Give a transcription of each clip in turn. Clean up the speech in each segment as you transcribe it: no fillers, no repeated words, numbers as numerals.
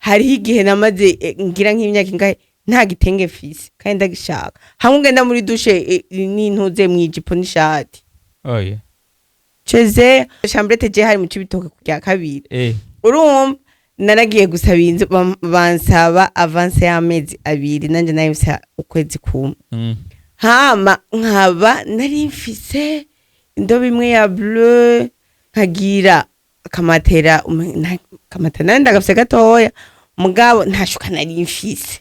hariho igihe namaze ngira nk'imyaka ingahe nta gitenge fise kandi ndagishaka hamwe ugenda muri dushe n'intuze mwijipo n'ishati oya cheze chambrete je hari mu cibitoke kujya kabiri urumva naragiye gusaba inzu bansaba avance y'amezi abiri nanje nayo mfisa ukwezi kumwe hama nkaba nari mfise indobo imwe ya bleu nkagira kamatera ndagafise gatoya mugabo ntashuka nari mfise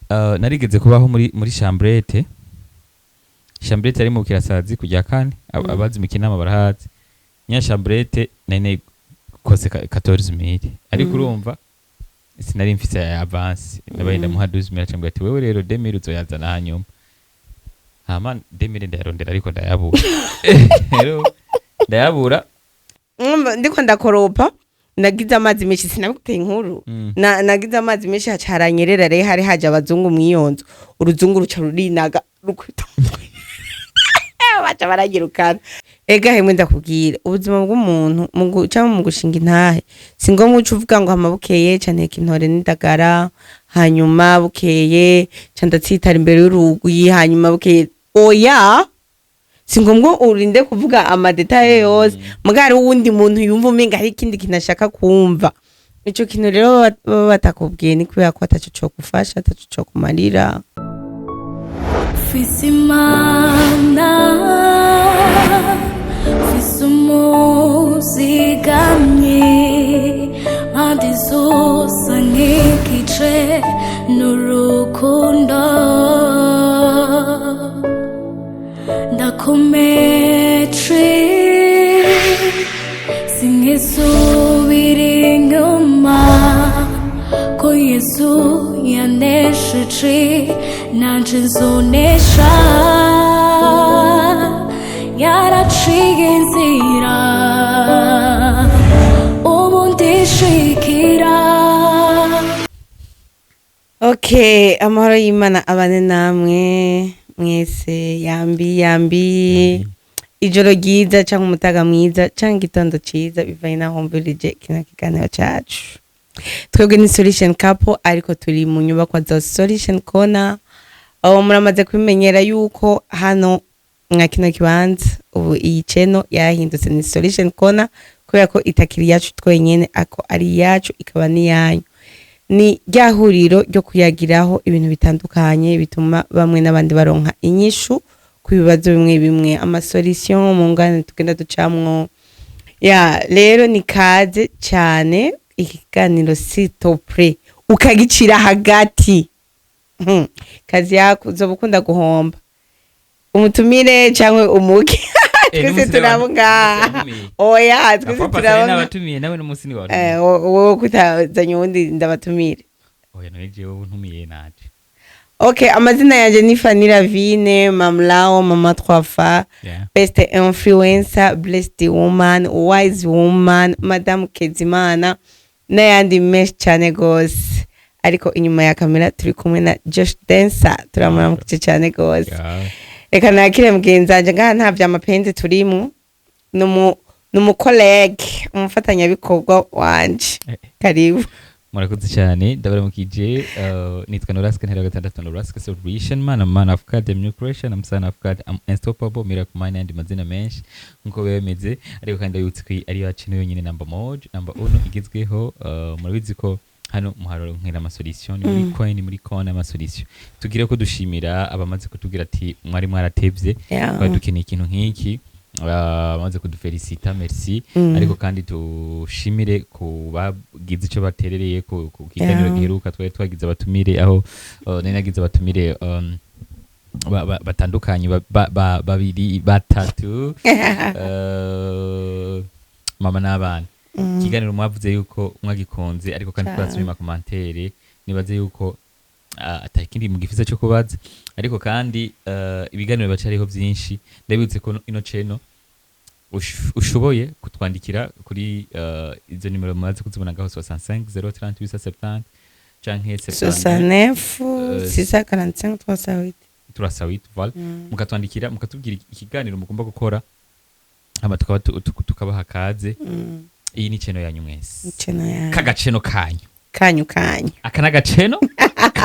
narigeze kubaho muri chambrete ari mu Kirasazi kujya kane abazi mikinama barahazi nya chambrete nene kose 14000 ariko urumva sinari mfise ya avance nabaye ndamuha 12000 cyangwa ati wewe rero 2000 uzoyazana hanyuma hama 2000 ndayarondera ariko ndayabura rero ndayabura ndiko ndakoropa nagize amazi menshi sinabuteye inkuru nagize amazi menshi hacaranyerera re hari haje abazungu mwiyonzo uruzungu ruca rurinaga rukwita baca baragirukana ega hemwe ndakubwira ubuzima bw'umuntu cyangwa mu gushinga intahe singombwa uca uvuga ngo hamabukeye cyane kintore n'indagara hanyuma bukeye candatsitara imbere y'urugi hanyuma bukeye oya singombwa urinde kuvuga amadetaye yose mugari wundi muntu yumva umenga hari ikindi kinashaka kumva ico kintu rero baba batakubwiye ni kubera ko ataco cyo gufasha ataco cyo kumarira Fisimana Fisumuzigamye Madizosa nkikice Nurukundo Ndakumetri Singisubira inyuma Ko Yesu yanesheje nanje nzonesha yaraciye inzira ubu ndishikira. Okay, amahoro y'Imana abane namwe mwese yambi ijoro ryiza cyangwa umutaga mwiza cyangwa igitondo cyiza bivanye naho mvirije kino kiganiro cyacu. Twebwe ni Solution Couple ariko turi mu nyubako za Solution Corner. Muramaze kubimenyera yuko hano mwa kino kibanza ubu iyi channel yahindutse ni Solution Corner kubera ko itakiri yacu twenyene ako ari yacu ikaba ni yanyu. Ni ryahuriro ryo kuyagiraho ibintu bitandukanye bituma bamwe n'abandi baronka inyishu ku bibazo bimwe ama solution mu ngane tugenda ducamwo. Rero ni kaze cyane ikiganiro sitopre ukagicira hagati. Kazi yako uzobukunda guhomba umutumire cyangwa umuke twese turabunga oya twese turabunga n'abatumiye nawe n'umunsi ni wawe wowe kutazanye undi ndabatumire oya naje wowe ntumiye naje. Okay, amazina yanje ni Fanny Ravine, Mamlao, Mama Trofa, Best Influencer, Blessed Woman, Wise Woman, Madame Kezimana n'ayandi menshi cyane gose. Ariko inyuma ya kamera turi kumwe na Josh Dancer turamuramukije cyane gose. Eka nakire mugenzanje ngaha nta vya mapenzi turimu numu colleague umufatanya bikorwa wanje. Karibu. Murakoze cyane ndabaramukije nitwa Noraska ntera gatandatu Noraska Celebration man of God new creation I'm son of God I'm unstoppable miracle man and mazina menshi nko bemeze ariko kandi yutse ari yacu yonyine number 1 igizweho murabizi ko hano muharoro nkira ama solution muri coin muri kona ama solution tugire ko dushimira abamaze kutubwira ati mwari mwaratevye badukeneye ikintu nk'iki bamaze kudufelicita merci ariko kandi tushimire ku bagize ico baterereye ku kiganiro giheruka twagize abatumire aho nenagize abatumire batandukanye babiri batatu mama n'abana. Kiganiro mwavuze yuko mwagikonze ariko kandi twasubima commentaire nibaze yuko atakindi mugifisa cyo kubaza ariko kandi ibiganiro bacariho byinshi ndabitse ko ino channel ushoboye kutwandikira kuri izo nimero mwaze kuzibona ngaho 65 038 canke 69 645 308 voilà mukatwandikira mukatubwira ikiganiro mugomba gukora ama tukabaha kaze. Iyi ni channel yanyu mwese channel kagaceno kanyu kanyu aka n'agaceno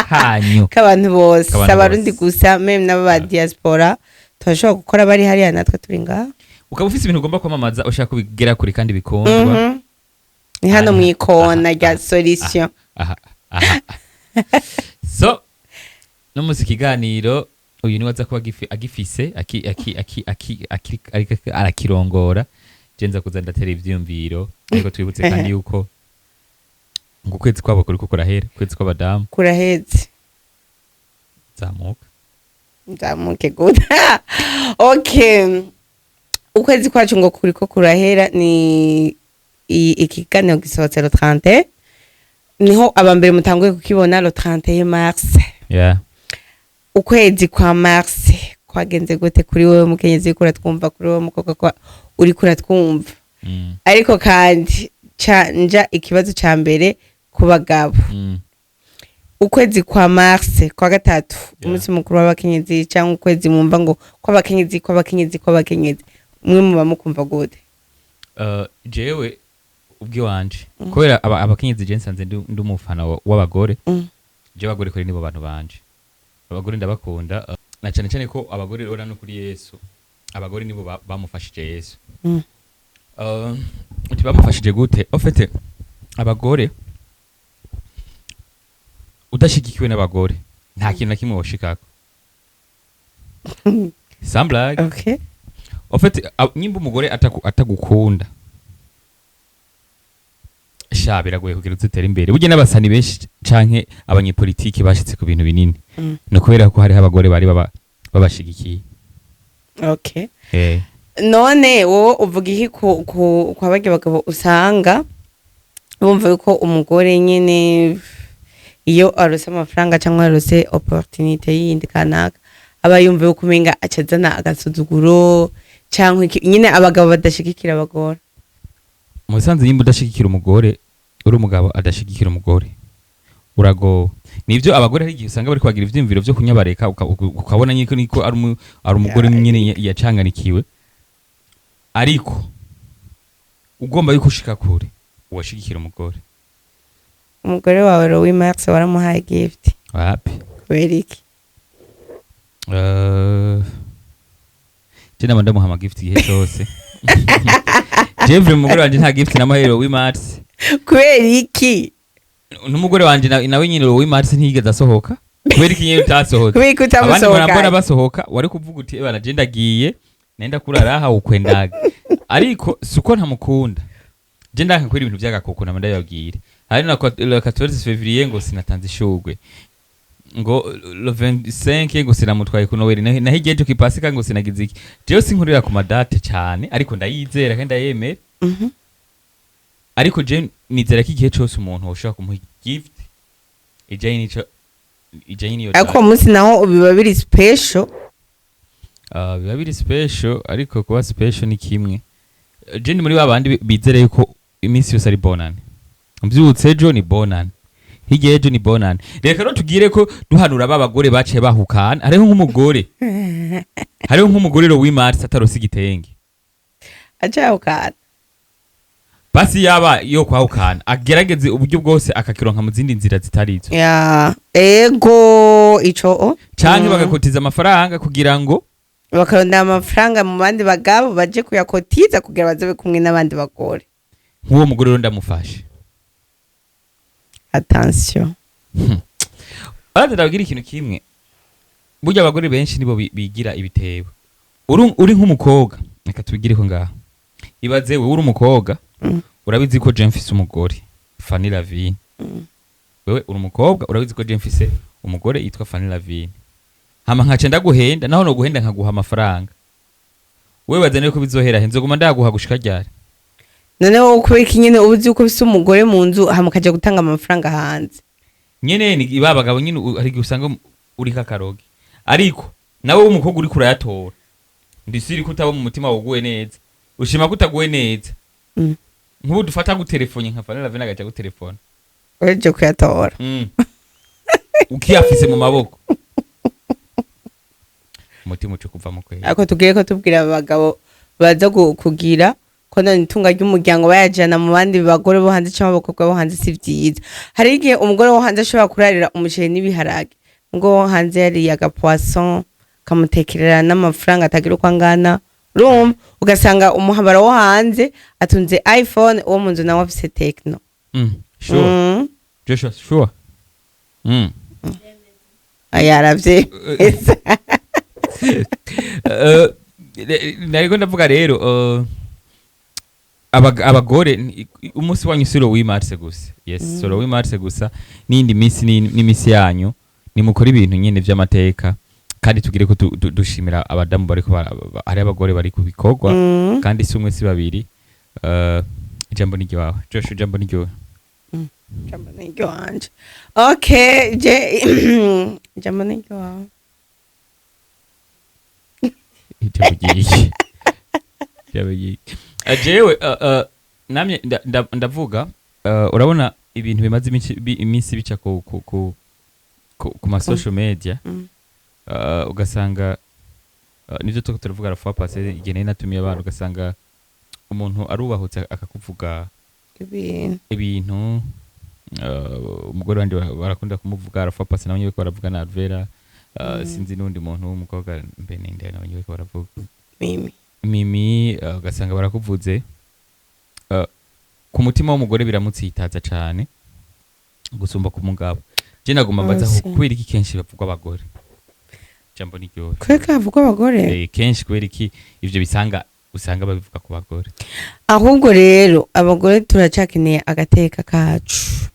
kanyu k'abantu bose K'abantu abarundi bose. gusa meme n'abo ba diaspora turashobora gukora bari hariya natwe turi ngaha. ukaba ufise ibintu ugomba kwamamaza ushaka kubigera kure kandi bikundwa. Mhm. Ni hano Aha, mu ikona aha, rya aha, solution. aha so no muzi ikiganiro uyu ni waza kuba agifise arakirongora je nza kuza ndatera ivyumviro ariko twibutse kandi yuko ngo ukwezi kwabo kuriko kurahera ukwezi kw'abadamu Kuraheze. zamuka Nzamuke good. Okay. Ukwezi kwacu ngo kuriko kurahera ni ikiganiro gisohotse le 30. Niho abambere mutanguye kukibona le 31 mars. yeah Ukwezi kwa mars kwagenze gute kuri wewe mukenyezi uriko uratwumva, kuri wewe mukobwa kwa uriko uratwumva? Ariko kandi nja ikibazo ca mbere ku bagabo. Ukwezi kwa mars kwa gatatu umunsi mukuru w'abakenyezi cyangwa ukwezi mumva ngo kw'abakenyezi mwe muba mukumva gute? jewe ubwi wanje kubera abakenyezi je nsanze ndi umufana w'abagore. Je abagore kuri nibo bantu banje, abagore ndabakunda na cyane cyane ko abagore rero no kuri Yesu, abagore nibo bamufashije Yesu. Uti bamufashije gute? Ofete abagore udashigikiwe n'abagore nta kintu na kimwe woshikako. Samblage. Okay. Ofete nyimba umugore atagukunda sha biragoye kugira uzitera imbere. Burya n'abasani benshi canke abanyepolitiki bashitse ku bintu binini no kubera ko hari abagore bari babashigikiye. Okay. None wowe uvuga iki kwa bage bagabo usanga bumva yuko umugore nyene iyo arose amafaranga cyangwa arose opportunity yindi kanaka aba yumva yuko umenga acazana agasuzuguro cyangwa nyine abagabo badashigikira abagore? Musanze yimba udashigikira umugore uri umugabo adashigikira umugore urago. Nivyo abagore hari igihe usanga bari kwagira ivyimviro vyo kunyabareka ukabona niko ari umugore nyine yacanganikiwe, ariko ugomba yuko ushika kure uwashigikira umugore. Umugore wawe Rowi Max waramuhaye gift wapi? Kubera iki? Je namanda muhama gift igihe cyose. Jevre umugore wanje nta gift namuhaye Rowi Max. Kubera iki? N'umugore wanje nawe nyine Rowi Max ntiyigeze asohoka. Kubera iki nyine utasohoka? Kubera ko utamusohoka? Abandi barambona basohoka wari kuvuga uti bana je ndagiye nenda kuraraha ukwendaga, ariko suko ntamukunda. Je ndaka kwira ibintu by'agakoko namanda yabwire. Hari na 14 février ngo sinatanze ishugwe, ngo le 25 ngo sinamutwaye ku Noel, naho igihe cyo kipasika ngo sinagize iki. Jewe sinkurira ku madate cyane ariko ndayizera kandi ndayemera. Ariko je nizera ko igihe cyose umuntu ushaka kumuha gift ijanye niyo. Ariko munsi naho biba biri special. Biba biri special, ariko kuba special ni kimwe. Je ni muri babandi bizere yuko iminsi yose ari bonane. Mbyutse ejo ni bonane, hirya ejo ni bonane. Reka rero tugire ko duhanura babagore baciye bahukana. Hariho nk'umugore Rowi Max atarose igitenge acahukana, basi yaba yo kwahukana agerageze uburyo bwose akakironka mu zindi nzira zitarizo. ya ego ico canke bagakotiza amafaranga kugira ngo bakaronda amafaranga mu bandi bagabo baje kuyakotiza kugira bazabe kumwe n'abandi bagore. nk'uwo mugore rero ndamufashe. Attention. Ndabwira ikintu kimwe, burya abagore benshi nibo bigira ibitebo. Uri nk'umukobwa reka tubigireho ngaha. Ibaze wewe uri umukobwa urabizi ko je mfise umugore Fanny Lavine. Wewe uri umukobwa urabizi ko je mfise umugore yitwa Fanny Lavine. Hama nkace ndaguhenda naho no guhenda nkaguha amafaranga. Wewe bazane ko bizohera henze guma ndaguha gushika ryari? None wowe kubera nyine ubuzi uko bise umugore mu nzu hamukaje gutanga amafaranga hanze. Nyene ni babagabo nyine ari gusanga uri kakaroge. Ariko nawe umukobwa uri kurayatora. Ndisiri kutaba mu mutima wuguwe neza. Ushima kutaguwe neza. Nkubu dufata gutelefone nka Fanny Lavine agaca gutelefone. Weje kuyatora. Ukiyafise mu maboko. Umutima uco kuva mu kwezi. Ako tugiye ko tubwira abagabo baza kugira konona itunga ry'umuryango bayajana mu bandi bagore bo hanze cyangwa abakobwa bo hanze si vyiza. Hari igihe umugore wo hanze ashobora kurarira umuceri n'ibiharage, ngo wo hanze yariye agapoisson kamutekerera n'amafaranga atagira uko angana, urumva ugasanga umuhabara wo hanze atunze iPhone, uwo mu nzu nawe afise Tecno. Sure. Joshua, sure. Ayaravye. Nariko ndavuga rero abagore umunsi wanyu suro w'imarse gusa. Yes, suro w'imarse gusa, n'indi minsi n'imisi yanyu nimukora ibintu nyene vy'amateka, kandi tugire ko dushimira abadamu bariko ari abagore bari kubikorwa, kandi si umwe si babiri. Ijambo ni ryawe Joshua, ijambo ni ryawe. Ijambo ni ryawe. Okay, ijambo ni ryawe. Jewe namye ndavuga, urabona ibintu bimaze iminsi bica ku ma social media, ugasanga nivyo tuko turavuga la fois passée igene natumiye abantu, ugasanga umuntu arubahutse akakuvuga ibintu umugore wandi barakunda kumuvuga la fois passée, nabonye ko baravuga na Alvera, sinzi n'undi muntu w'umukobwa mbe ninde nabonye ko baravuga Mimi, ugasanga barakuvuze ku mutima w'umugore biramutsitaza cyane gusumba ku mugabo. Je naguma mbaza kubera iki kenshi bavugwa abagore. Jambo ni ryo. Kweka bavugwa abagore? Kenshi kubera iki ivyo usanga babivuga ku bagore. Ahubwo rero abagore turacakeneye agateka kacu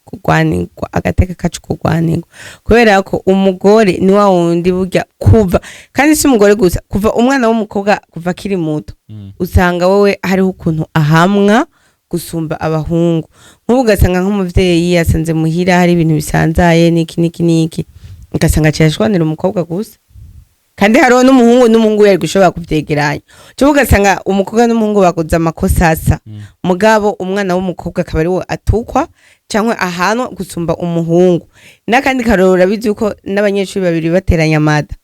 kugwanirwa, agateka kacu kugwanirwa, kubera ko umugore ni wa wundi burya kuva, kandi si umugore gusa, kuva umwana w'umukobwa kuva kiri muto usanga wowe hariho ukuntu ahamwa gusumba abahungu. Nk'ubu ugasanga nk'umuvyeyi yasanze muhira hari ibintu bisanzaye niki ugasanga cyashwanira umukobwa gusa, kandi hariho n'umuhungu yari gushobora kuvyegeranya. Cyo ugasanga umukobwa n'umuhungu bakoze amakosa asa, mugabo umwana w'umukobwa akaba ari we atukwa cyangwa ahanwa gusumba umuhungu. N'akandi karora bizi uko n'abanyeshuri babiri bateranya amada,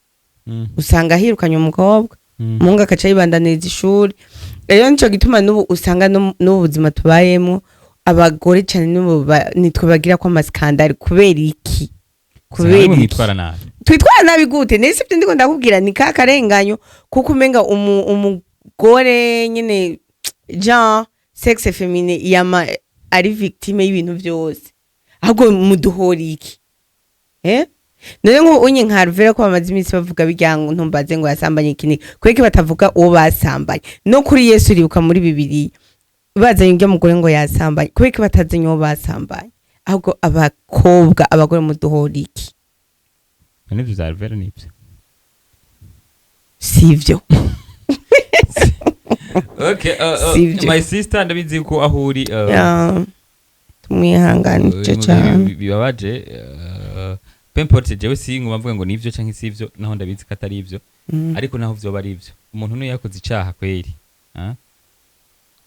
usanga hirukanye umukobwa, umuhungu akaca yibandaniriza ishuri. Rero nico gituma n'ubu usanga n'ubuzima tubayemo abagore cyane nitwe bagira ko amaskandari. Kubera iki? Kubera twitwara nabi gute? Nese byo ndiko ndakubwira ni kakarenganyo kuko umenga umugore nyene Jean sexe féminin yama ari victime y'ibintu byose. Ahubwo muduhora iki? None ngo unye nka Alvera ko bamaze iminsi bavuga bijyango ntumbaze ngo yasambanye ikini, kweke batavuga uwo basambanye. No kuri Yesu ribuka muri Bibiliya bazanye ibyo mugore ngo yasambanye, kweke batazanye uwo basambanye. Ahubwo abakobwa abagore muduhora iki? None byo Alvera nibyo sivyo. Okay, my sister ndabizi ko ahuri tumwihanganije cyane bibabaje. Pemporte jewe si ngumva ngo nivyo canke sivyo, naho ndabizi ko atari ivyo, ariko naho vyo bari ivyo. Umuntu no yakoze icaha kweri,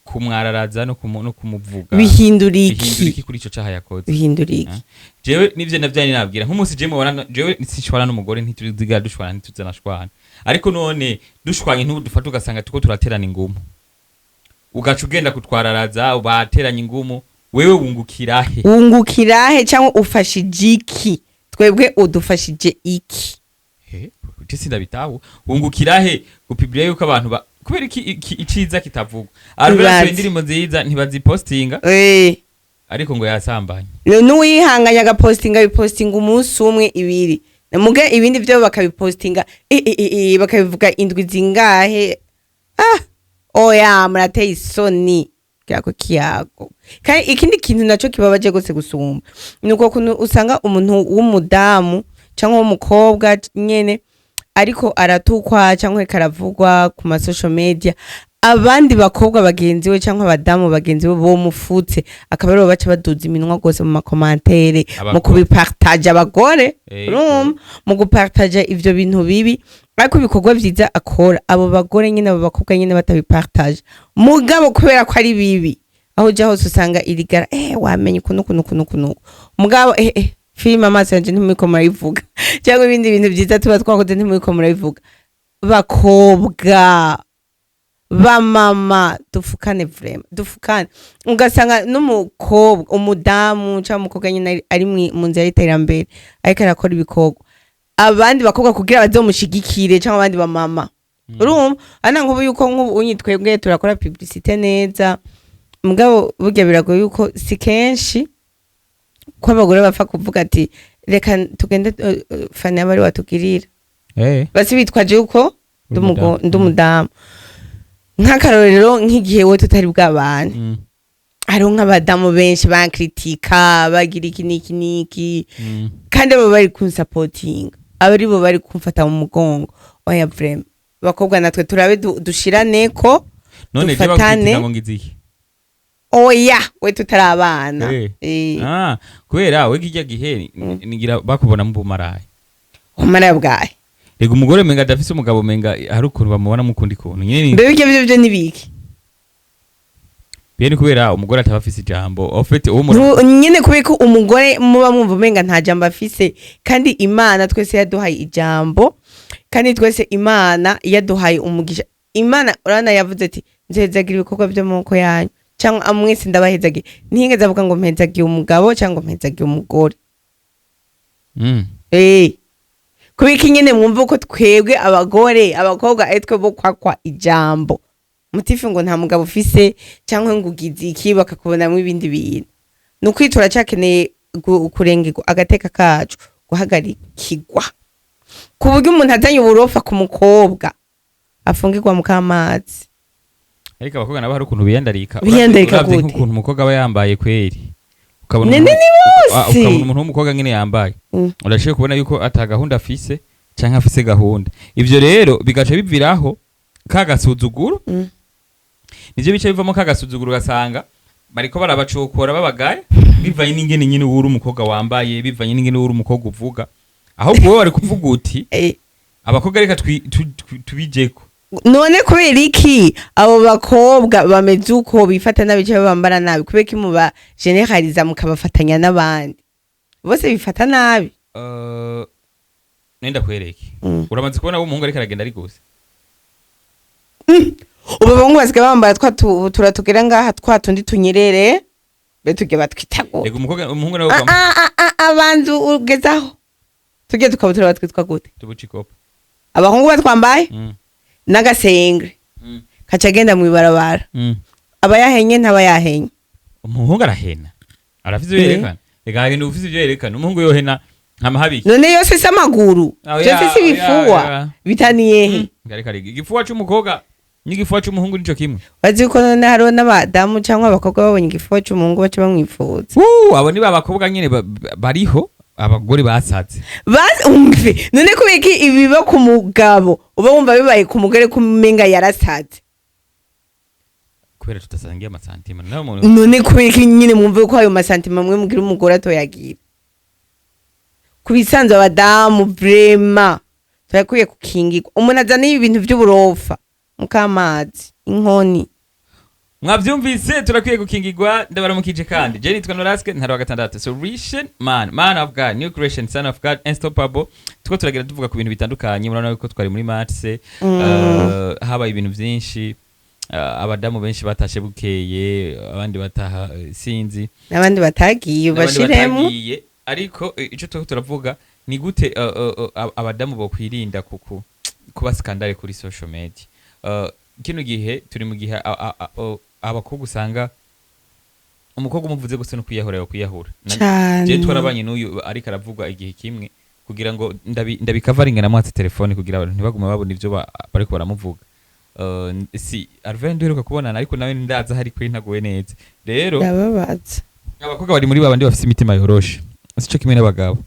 kumwararaza no kumuvuga bihindura iki kuri ico caha yakoze? Bihindura iki? Jewe nivyo navyani nabwira nk'umunsi je mubona jewe sishwana n'umugore ntituziga dushwana ntituzanashwana, ariko none dushwanye ntudufata ugasanga tuko turaterana ingumu, ugaca ugenda kutwararaza ubateranya ingumu, wewe wungukirahe cyangwa ufashije iki? Twebwe udufashije iki? Ndabitaho wungukirahe gupibliya yuko abantu kubera iki iciza kitavugwa. Alvera indirimbo nziza ntibazipostinga, ariko ngo yasambanye. N'uwihanganya agapostinga bipostinga umunsi umwe ibiri, muge ibindi byo bakabipostinga bakabivuga indwi zingahe. Oya murateye isoni kirako kiyago. Kandi ikindi kintu naco kibabaje gose gusumba nuko usanga umuntu w'umudamu cyangwa w'umukobwa nyene ariko aratukwa cyangwa karavugwa ku ma social media, abandi bakobwa bagenzi we cyangwa abadamu bagenzi we bo mufutse akaba rero baca baduza iminwa gose mu makomantere mu kubipartage abagore, mu gupartage ivyo bintu bibi, ariko ibikorwa vyiza akora abo bagore nyene abo bakobwa nyene batabipartage. Mugabo kubera ko ari bibi aho je hose usanga irigara wamenye kuno mugabo filime amaso yanje ntimuriko murayivuga cyangwa ibindi bintu vyiza tuba twakoze ntimuriko murayivuga. ba mama dufukane vraiment dufukane ugasanga n'umukobwa umudamu cyangwa umukobwa nyine ari mu nzira y'iterambere ariko arakora ibikorwa abandi bakobwa kugira bazomushigikire cyangwa abandi ba mama urumva ana nk'ubu yuko nk'ubu unyitwebwe turakora publicité neza mugabo burya biragoye yuko si kenshi ko abagore bapfa kuvuga ati reka tugende fani abari watugirira basi bitwaje yuko ndumudamu nk'akarorero nk'igihe we tutari bw'abantu hariho nk'abadamu benshi bankritika bagira iki n'iki kandi abo bari kunsapotinga abari bo bari kumfata mu mugongo oya vraiment bakobwa natwe turabe dushirane ko dufatane oya we tutarabana kubera we kijya gihe nigira bakubona mu bumaraye umara bwaye rego umugore menga adafise umugabo menga hari ukuntu bamubona mukundi kuntu nyene mbebe byo nibiki bene kubera umugore atabafise ijambo ofete nyene kubeko umugore muba mwumva menga nta jambo afise kandi Imana twese yaduhaye ijambo kandi twese Imana yaduhaye umugisha Imana urana yavuze ati nzezagira ibikorwa byo muko yanyu cyangwa amwese ndabahezagiye ntihingeze avuga ngo mpezagiye umugabo cyangwa mpezagiye umugore kubika nyene mwumva ko twebwe abakobwa etwe bo kwakwa ijambo mutifi ngo nta mugabo ufise cyangwa ngo ugize iki bakakubonamo ibindi bintu nukwitura cyakeneye kurengirwa agateka kacu guhagarikirwa ku buryo umuntu azanye uburofa ku mukobwa afungirwa mu kamazi ariko abakobwa nabo hari ukuntu biyandarika gute nk'ukuntu umukobwa aba yambaye kweri ukabona umuntu w'umukobwa nyine yambaye urashobora kubona yuko atagahunda afise cyangwa afise gahunda ivyo rero bigaca biviraho kagasuzuguro nivyo bice bivamo kagasuzuguro gasanga bariko barabacokora babagaye bivanye n'ingene nyine uri umukobwa wambaye bivanye n'ingene uri umukobwa uvuga ahubwo wowe bari kuvuga uti abakobwa reka tubijeko none kubera iki abo bakobwa bameze uko bifata nabi cyangwa bambara nabi kubera ko muba generaliza mukabafatanya n'abandi bose bifata nabi nenda kwereke uramaze kubona wo umuhungu ariko aragenda ari gose ubu bangu basike bambara turatugera ngaha twatundi tunyerere betuge batwitago yego umuhungu nawe abanzu ugezaho tugiye tukabutura batwitwa gute tubucikopa abahungu batwambaye n'agasengre kacagenda mu ibarabara abayahenye ntabayahenye umuhungu arahena arafise yerekana reka hagenda ufise ibyo yerekana umuhungu yohena nk'amahabiki none yose se amaguru byose se bifuwa bitaniyehe kare igifuwa c'umukobwa n'igifuwa c'umuhungu nico kimwe bazi ko none hariho n'abadamu cyangwa abakobwa babonye igifuwa c'umuhungu baca bamwifuza abo ni babakobwa nyene bariho abagore basaze umve none kubeka ibiba ku mugabo uba wumva bibaye ku mugore kumenga yarasaze kubera tutasangiye amasantima none kubeka nyine mwumve ko ayo masantima mwe mugira umugore atoyagira kubisanzwe abadamu vrema turakwiye kukingirwa umuntu azana ibintu by'uburofa mukamazi inkoni mwavyumvise turakwiye gukingirwa ndabaramukije kandi je nitwa Noraske ntari wa gatandatu solution man of God new creation son of God unstoppable tuko turagira tuvuga ku bintu bitandukanye murana ko twari muri matse haba ibintu byinshi abadamu benshi batashe bukeye abandi bataha sinzi n'abandi batagiye bashiremo ariko ico tuko turavuga ni gute abadamu bo kwirinda kuba skandale kuri social media kino gihe turi mu gihe abakobwa usanga umukobwa umuvuze gusa no kwiyahura je twarabanye n'uyu ariko aravuga igihe kimwe kugira ngo ndabikavaringa na mwatse telefone kugira abantu ntibagume babona ivyo bariko baramuvuga si Arvin duheruka kubonana ariko nawe ndaza hari kuri ntagowe neza rero yababaza abakobwa bari muri babandi bafise imitima yoroshe sico kimwe n'abagabo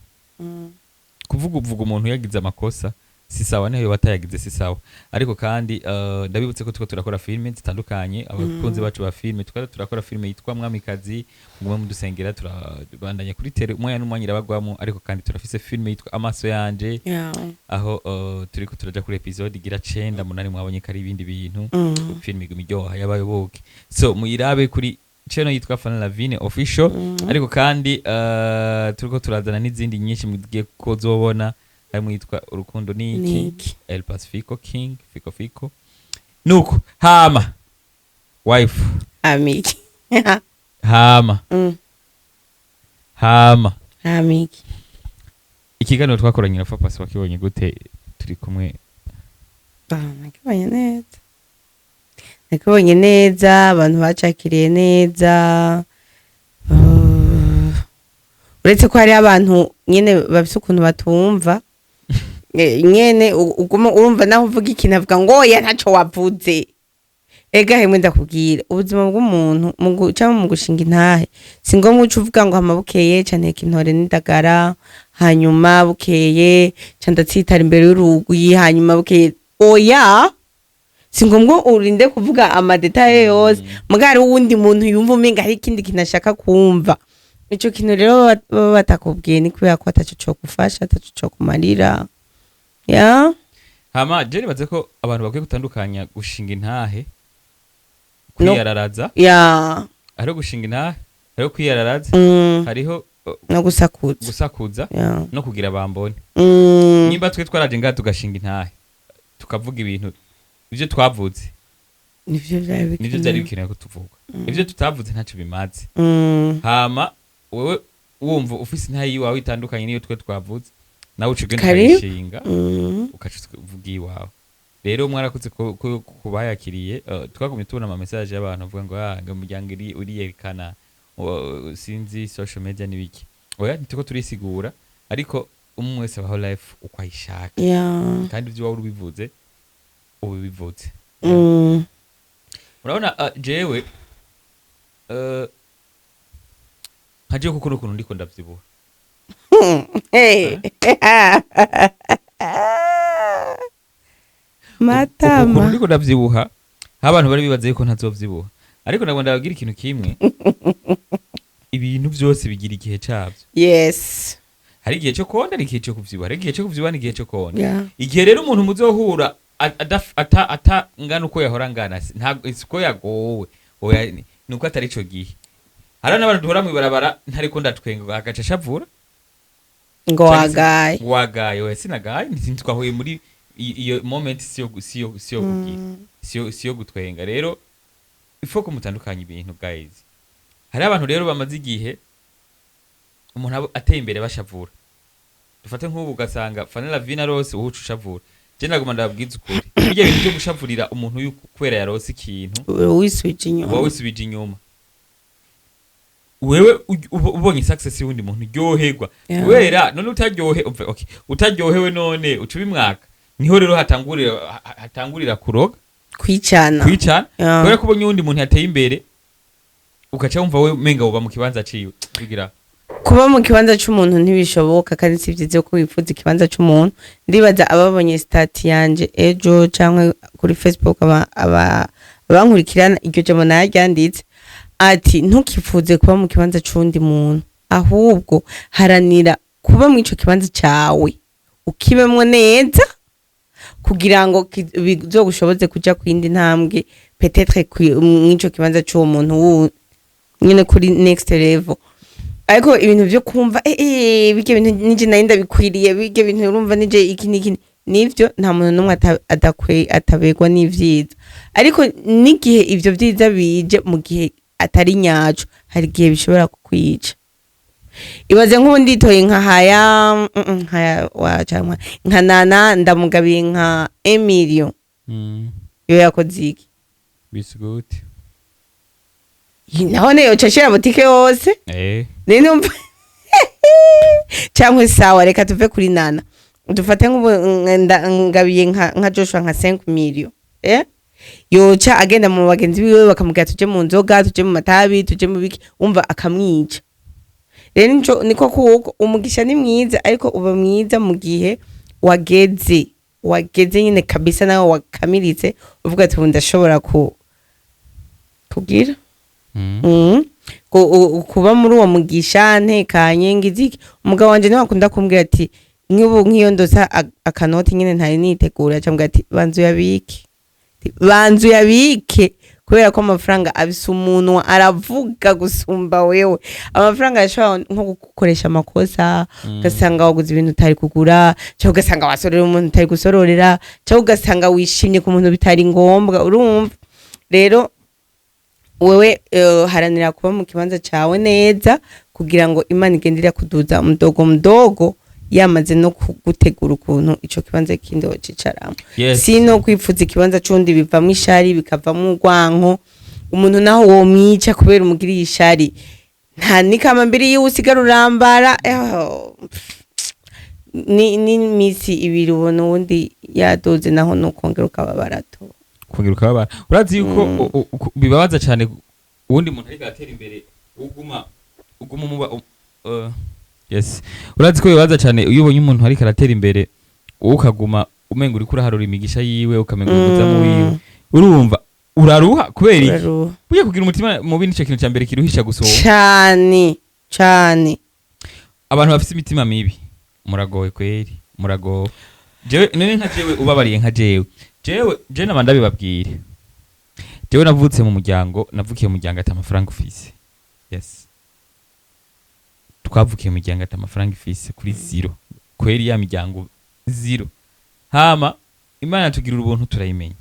kuvuga umuntu yagize amakosa si sawa niyo batayagize si sawa ariko kandi ndabibutse ko tuko turakora filme zitandukanye abakunzi bacu ba filme turakora filme yitwa Mwamikazi ngumwe mudusengera turabandanya kuri tele umwanya n'umwanya irabagwamo ariko kandi turafise filme yitwa Amaso yanje aho turiko turaja kuri episode igira 9 munani mwabonye kari ibindi bintu filme igumijyoha yabayoboke so muyirabe kuri channel yitwa Fana Lavine official ariko kandi turiko turazana n'izindi nyinshi mugiye kozobona harimo yitwa urukundo niki El Pacifico King Fico nuko hama wife amiki hama hama amiki ikiganiro twakoranye na Fapasi wakibonye gute turi kumwe? nakibonye neza, nakibonye neza, abantu bacakiriye neza. Uretse ko hari abantu nyene bafise ukuntu batumva nyene uguma urumva naho uvuga ikintu avuga ngo ya ntaco wavuze. Ega hemwe ndakubwira ubuzima bw'umuntu mu gushinga intahe si ngombwa uca uvuga ngo amabukeye cane kintore n'indagara hanyuma bukeye ca ndatsitara imbere y'urugi hanyuma bukeye oya, si ngombwa urinde kuvuga amadetaye yose mugari wundi muntu yumva umenga hari ikindi kintu ashaka kumva. Ico kintu rero baba batakubwiye ni kubera ko ataco co gufasha, ataco co kumarira. Ya hama je nibaze ko abantu bakwiye gutandukanya gushinga intahe kwiyararaza. Ya hariho gushinga intahe, hariho kwiyararaza, hariho no gusakuza no kugira bambone. Nimba twe twaraje ngaha tugashinga intahe tukavuga ibintu ivyo twavuze nivyo vyari bikeneye ko tuvuga, ivyo tutavuze ntaco bimaze. Hama wewe wumva ufise intahe yiwawe itandukanye niyo twe twavuze nawe ucugenda ukayishinga ukaca uvuga iwawe. Rero mwarakuze kubayakiriye twagumye tubona ama message y'abantu bavuga ngo umuryango uriyerekana sinzi social media nibiki. Oya nitiko turisigura ariko umwe wese abaho life uko ayishaka kandi ivyo wari ubivuze ubivuze. Urabona jewe haje kuko ndiko ndavyibuha matama ndiko ndavyibuha abantu bari bibaza yuko ntazovyibuha ariko ndagomba ndabagira ikintu kimwe ibintu vyose bigira igihe cavyo. Yes, hari igihe cyo konda, hari igihe cyo kuvyibuha, hari igihe cyo kuvyibuha n'igihe cyo konda. Igihe rero umuntu muzohura ata ngana uko yahora ngana ntabwo isiko yagowe oya nuko atari ico gihe. Hari n'abantu duhora mu ibarabara ntari ko ndatwenga agaca shavura ngo wagaye we sinagaye ntitwahuye muri iyo moment siyo kugira siyo gutwenga. Rero ifo ko mutandukanya ibintu guys. Hari abantu rero bamaze igihe umuntu ateye imbere bashavura. Dufate nk'ubu ugasanga Fanela Vina Rose uhuca ushavura. Je naguma ndababwiza ukuri. Bijya bintu byo gushavurira umuntu yukwera yarose ikintu. Wisubije inyuma. Wewe ubonye success y'undi muntu ryoherwa. Wera none utaryohewe none uca bimwaka. Niho rero hatangurira kuroga kwicana. Kubera ko ubonye undi muntu yateye imbere ukaca wumva we menga uba mu kibanza ciwe bigira kuba mu kibanza c'umuntu ntibishoboka kandi sivyize ko wifuza ikibanza c'umuntu. Ndibaza ababonye stat yanje ejo canke kuri Facebook abankurikirana iryo jambo naryanditse ati ntukifuze kuba mu kibanza c'undi muntu ahubwo haranira kuba mu ico kibanza cawe ukibemwo neza kugira ngo bizogushoboze kuja kwindi ntambwe peut-être mw'ico kibanza c'uwo muntu nyene kuri next level. Ariko ibintu byo kumva bige bintu nije nari ndabikwiriye bige bintu urumva nije iki nivyo nta muntu numwe atabegwa n'ivyiza. Ariko nigihe ivyo vyiza bije mu gihe atari nyaco hari gihe bishobora kukwica. Ibaze nk'ubu nditoye nka haya wacamwa nka Nana ndamugabiye nka Emilio yo yakoze iki bisiguti naho ne yochashira butike yose nene cyangwa sawa reka tuve kuri Nana dufate nk'ubu ngabiye nka Joshua nka 5 million yocha agenda mu bagenzi biwe bakamubwira tuje mu nzoga tuje mu matabi tuje mu biki umva akamwica. Rero niko kuko umugisha ni mwiza ariko uba mwiza mu gihe wageze nyine kabisa nawe wakamiritse uvuga ati ndashobora kugira kuba muri uwo mugisha ntekanye ngiziki. Umugabo wanje niwe akunda kumbwira ati nk'iyo ndosa akanoti nyine ntari nitegura cyangwa ati banzu yabike kubera ko amafaranga abisa umunwa aravuga gusumba wewe. Amafaranga ashobora nko gukoresha amakosa, ugasanga waguze ibintu utari kugura, cyangwa ugasanga wasorera umuntu utari gusororera, cyangwa ugasanga wishimye ku muntu bitari ngombwa. Urumva rero wewe haranira kuba mu kibanza cyawe neza kugira ngo Imana igendera kuduza mdogo yamaze no gutegura ukuntu ico kibanza kindi wocicaramo. Si no kwipfuza ikibanza cundi bivamo ishari bikavamo urwanko, umuntu naho womwica kubera umugiriye ishari, nta nikama mbere yiwe usigara urambara. Ni misi ibiri ubona ubundi yadoze naho no kongera ukababara to kongera ukababara. Urazi yuko bibabaza cyane ubundi muntu ariko atera imbere uguma muba yes. Urazi ko bibabaza cyane iyo ubonye umuntu ariko aratera imbere ukaguma umenga uri kuraharura imigisha yiwe ukamenga umuzamu wiwe, urumva uraruha kubera iki? Buye kugira umutima mu bindi cyo kintu cya mbere kiruhisha gusohoka cyane. Abantu bafite imitima mibi muragowe kweri, muragowe. Jewe nene nka jewe ubabariye nka jewe nabanda bibabwire. Jewe navutse mu muryango, navukiye mu muryango ata amafaranga ufise. Yes. Twavukiye mu muryango ata amafaranga ufise kuri zero. Kweri ya miryango zero. Hama Imana tugirira ubuntu turayimenya.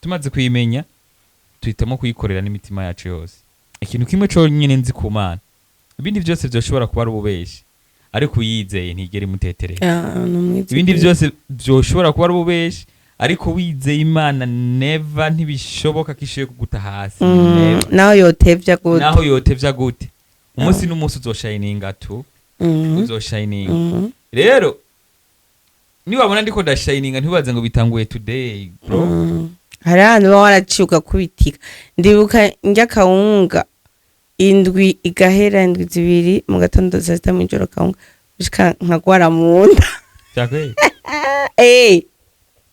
Tumaze kuyimenya tuhitamo kuyikorera n'imitima yacu yose. Ikintu kimwe cyo nyine nzi ku Mana. Ibindi byose byoshobora kuba ari ububeshi, ariko uyizeye ntigere muteterera. Ibindi byose byoshobora kuba ari ububeshi, ariko wizeye Imana never ntibishoboka kishiye kuguta hasi. Naho yotevya gute umunsi n'umunsi uzoshininga tu. Uzoshininga. Rero niwabona ndiko ndashininga ntibaze ngo bitanguye today bro. Hari ahantu waraciuka kubitika. Ndibuka njya kawunga indwi igahera indwi zibiri mu gatondo saa sita mw'ijoro kawunga ushika nkagwara mu nda. Cyakwe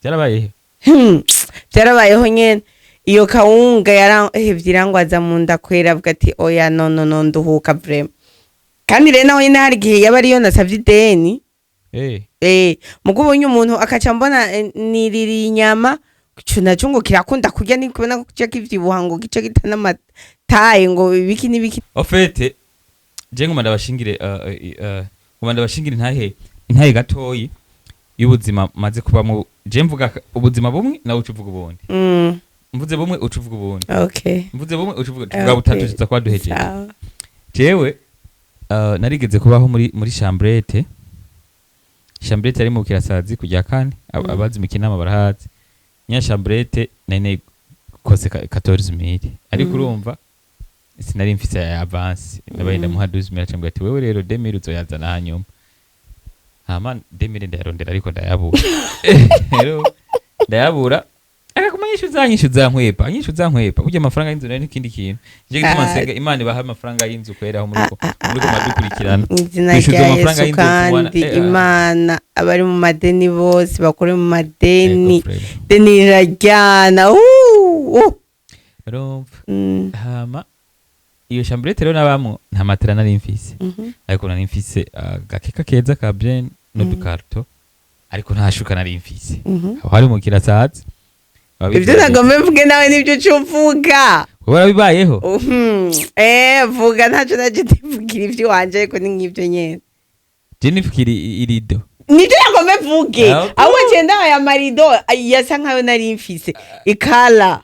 byarabayeho. Byarabayeho nyene. Iyo kawunga yarahevye irangwaza mu nda kwera avuga ati oya no nduhuka vraiment. Kandi rero naho nyine hari igihe yaba ariyo nasavye ideni. Mugo ubonye umuntu akaca mbona niriri inyama cuna cungo kirakunda kurya ni kubona ko kica kivyibuha ngo gice gitana amataye ngo ibiki nibiki. Ofete je ngoma ndabashingire intahe gatoyi y'ubuzima maze kubamo. Je mvuga ubuzima bumwe nawe ucuvuga ubundi. Mvuze bumwe ucuvuga ubundi. Okay. Mvuze bumwe ucuvuga butatu tuza kwa duhejeje. Jewe narigeze kubaho muri chambrette. Chambrette ari mu Kirasazi kujya kane abazi mikinama barahazi. Nya chambrette nene kose 14000. Ariko urumva sinari mfise ya avance. Nabaye muha 12000 cyangwa ati wewe rero 2000 uzoyazana hanyuma. Hama 2000 ndarondera ariko ndayabura. Rero ndayabura. Akakumanyishuza nkwepa. Uje amafaranga y'inzu nari n'ikindi kintu. Je gituma nsenga Imana ibaha amafaranga y'inzu kweraho muri ko madukurikirana. Kwishuza amafaranga y'inzu kandi Imana abari mu madeni bose bakore mu madeni. Deni rajyana. Hama iyo chambrette rero nabamo nta matera nari mfise. Ariko nari mfise gakeka keza ka bien no dukarto. Ariko ntashuka nari mfise. Aho hari mu Kirasazi. Ibyo nagombe mvuge nawe nibyo cyumvuga. Warabibayeho? Vuga ntacyo nagivugira ibyo wanje ariko ni nk'ibyo nyene. Je nifukiri irido. Nibyo nagombe mvuge. Aho cyenda aya marido yasa nkayo nari mfise. Ikala.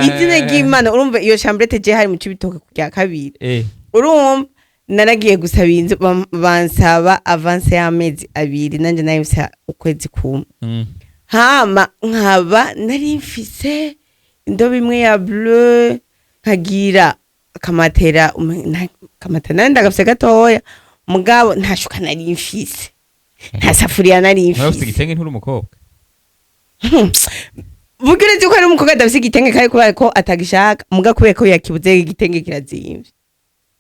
Izine ry'Imana urumva iyo chambrette je hari mu cibitoke kujya kabiri. Urumva naragiye gusaba inzu bansaba avance y'amezi 2 nanje nayifisa ukwezi kumwe. Hama nkaba nari mfise indobo imwe ya bleu nkagira kamatera ndagafise gatoya mugabo ntashuka nari mfise nta safuriya nari mfise. Urafise igitenge nturi umukobwa? Bugireze ko ari umukobwa adafise igitenge kandi kubera ko atagishaka muga kubera ko yakibuze igitenge kirazimvye.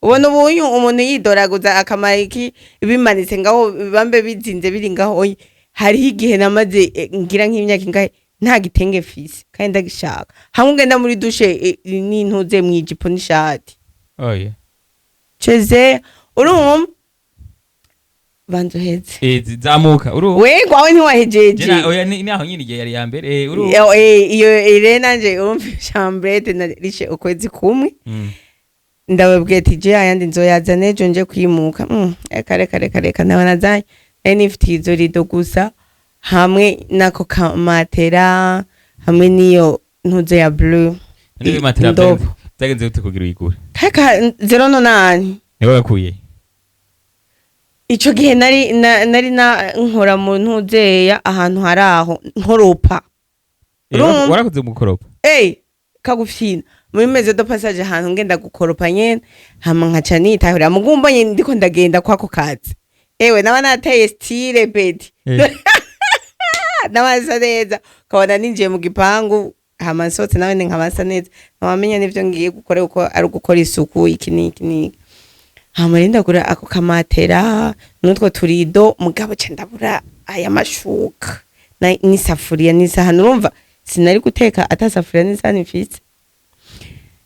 Ubona umuntu yidoraguza akamariki bimanitse ngaho bambe bizinze biri ngaho. Hariho igihe namaze ngira nk'imyaka ingahe nta gitenge fise kandi ndagishaka. Hamwe ngenda muri dushe n'intuze mu ijipo n'ishati. Oya. Cheze urumva banzoheze zamuka uru we kwawe ntiwahejeje jena oya ni aho nyine igihe yari ya mbere uru iyo Irene nje urumva chambrete narishe ukwezi kumwe ndababwiye ati je ayandi nzoyazana ejo nje kwimuka reka nawe nazanye nifitiye izo rido gusa hamwe nako kamatera hamwe niyo ntuze ya blue niyo matera byagenze gute kugira uyigure kaka 08 niwe gakuye ico gihe nari na nkora mu ntuzeya ahantu hari aho nkoropa warakoze mu koropa kagufyina muri meze do passage ahantu ngenda gukoropa nyene hama nkaca nitahura mugumba nyene ndiko ndagenda kwako kazi nawe nateye style bedi namasa neza kabona ninjiye mu gipangu hama nsotse nawe nkabasa neza nkamenya n'ivyo ngiye gukora uko ari gukora isuku iki niki hama rindagura ako kamatera n'utwo turido mugabo ce ndabura aya mashuka n'isafuriya n'isahani urumva sinari guteka atasafuriya n'isahani mfise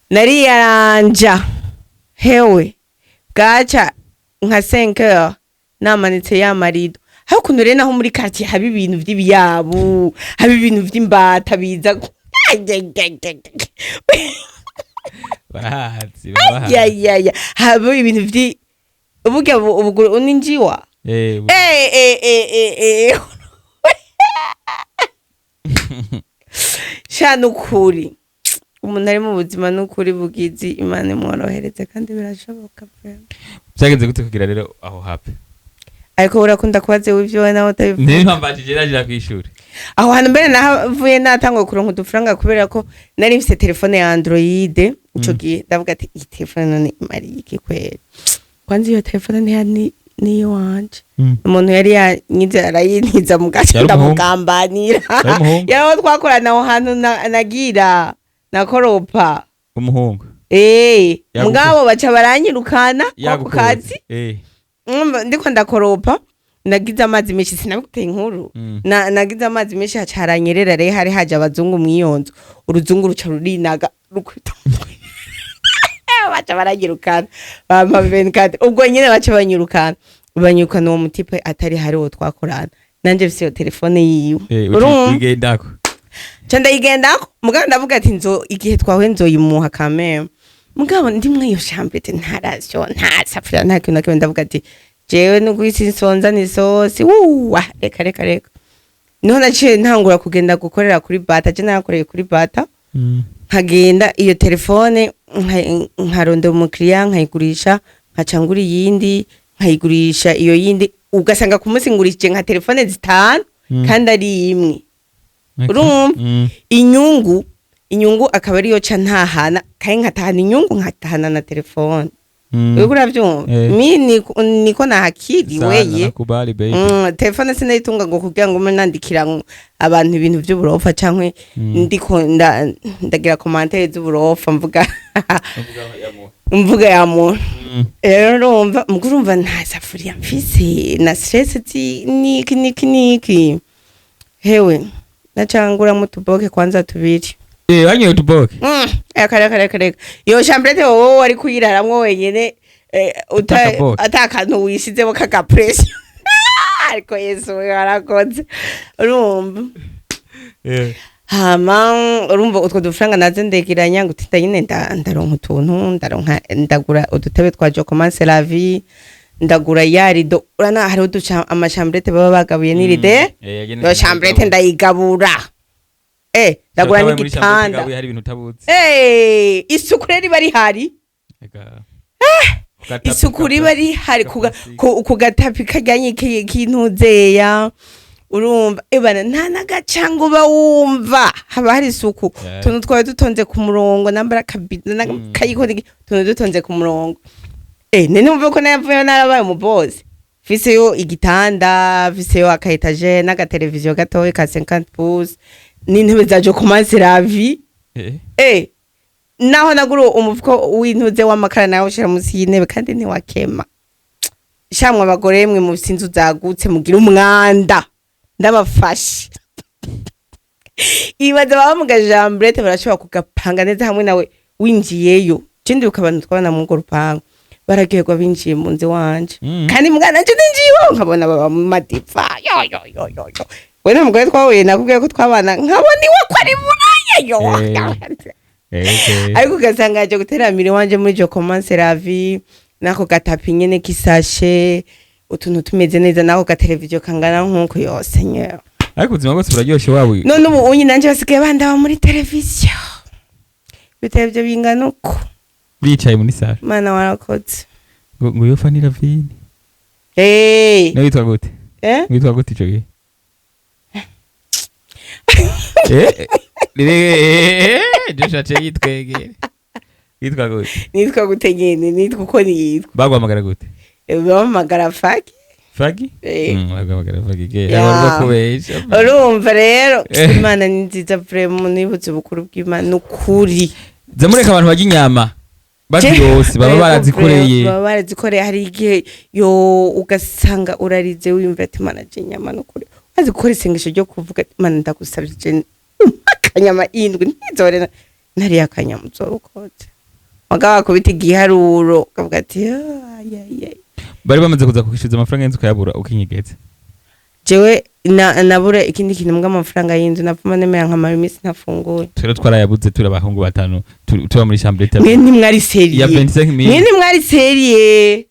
nari yaranja hewe gacha nka 5h namanitse ya marido haho kuntu rero naho muri quartier haba ibintu vy'ibiyabu haba ibintu vy'imbata biza bahazi ya haba ibintu vyi ubuge uninjiwa shano kuri umuntu ari mu buzima n'ukuri bugizi Imana imworohereze kandi birashoboka byagenze gute kugira rero aho hape ariko urakunda kubaze w'ivyo nawe utabivuga niyo mpambaje nagira kwishuri aho hantu mbere nahavuye natangwa kuronka udufaranga kubera ko nari mfite telefone ya Android ico gihe ndavuga ati iyi telefone none imari iki kwera kwanza iyo telefone niyo wanje umuntu yari yanyize arayintiza mu gace ndamugambanira yaraho twakorana aho hantu nagira nakoropa umuhungu mugabo baca baranyirukana ku kazi ndiko ndakoropa nagize amazi menshi sinabuteye inkuru nagize amazi menshi hacaranyerera rero hari haje abazungu mwiyonzo uruzungu ruca rurinaga rukwita baca baranyirukana bampa 24 ubwo nyine baca banyirukana uwo mutipe atari hari wo twakorana nanje mfise iyo telefone yiwe ugendako Chanda igendako mugabo ndavuga ati igihe twawe nzoyimuha kameme mugabo ndimwe iyo chambrete ntarasyo nta safira nta kintu nakwe ndavuga ati jewe n'ugwisi nsonza nisosi reka niho naciye ntangura kugenda gukorera kuri bata je nakoreye kuri bata nkagenda iyo telefone nkaronde umukiriya nkayigurisha nkacangura iyindi nkayigurisha iyo yindi ugasanga kumusingurishije nka telefone zitanu kandi ari imwe urumva inyungu akaba ariyo ca ntahana kandi nkatahana inyungu nkatahana na telefone uriko uravyumva niko nahakiriweye telefone sinayitunga ngo kugira ngo nandikira abantu ibintu vy'uburofa canke ndiko ndagira commentaire z'uburofa mvuga ya muntu rero urumva nta safuriya mfise na stress niki hewe nachangura mutuboke kwanza tubiri wanyoye utuboke reka iyo chambrete wowe wari kuyiraramwo wenyene atakantu wisizemo kagapressio ariko Yesu yarakoze urumva hama urumva utwo dufaranga naze ndegeranya ngo titanyine ndaronka utuntu ndagura udutebe twa Jocomanse la vie ndagura yarido urana hari amachambrete baba bagabuye n'iride yo chambrete ndayigabura ndagura n'igitanda isuku rero bari hari isuku riba rihari ku gatapi kajyanye k'intuzeya urumva ebana nta nagacango uba wumva haba hari isuku tuntu twawe dutonze ku murongo nambara akabido n'akayikoni tuntu dutonze ku murongo nene mvuye ko navuye narabaye umubozi fiseyo igitanda fiseyo akaetaje n'agateleviziyo gatoya ka 50 pouces n'intebe za Jocomanse la vie naho naguru umufuko w'intuze w'amakara nawe ushira musi y'intebe kandi ntiwakema shamwe abagore mwe mu sinzu zagutse mugira umwanda ndabafashe ibaza bamuga jambrete barashobora kugapanga neza hamwe nawe winjiyeyo kindi ukabantu twabana mu ngo rupango baragerwa binjiye mu nzu wanje kandi mwana nje ndinjiwe nkabona baba mu madiva yo we nta mugore twahuye nakubwiye ko twabana nkabona iwe ko ari buraya yo ariko ugasanga yaje guteramira iwanje muri jo commence la vie nako gatapi nyene kisashe utuntu tumeze neza nako gateleviziyo kangana nkuko yose nyewe ariko ubuzima bwose buraryoshe wawe none ubu unyi nanje basigaye bandaba muri televiziyo biteye byo bingana uko bicaye muri sare mana warakoze ngo yofa ni ravine no witwa gute witwa gute ico gihe Joshua yitwege yitwa gute nitwa gute nyene nitwa uko nitwa bagwamagara gute bamagara faki bagwamagara faki ge abarwa kubesha urumva rero Imana ni nziza vraiment nibutse ubukuru bw'Imana ukuri zamureka abantu bajya inyama bati yose baba barazikoreye hari igihe yo ugasanga urarize wimva ati Imana je nyama nukuri azi gukora isengesho ryo kuvuga Imana ndagusabye je akanyama indwi ntizorena nari akanyama uzorukoze magaba kubita igiharuro kavuga ati bari bamaze kuza kukishyuza amafaranga y'inzu ukayabura ukinyigetse jewe nabura ikindi kintu mbwa amafaranga y'inzu napfuma nemera nkamara iminsi ntafunguye rero twarayabuze turi abahungu batanu tuba muri chambre mwe ntimwari serie ya 25000 mwe ntimwari serie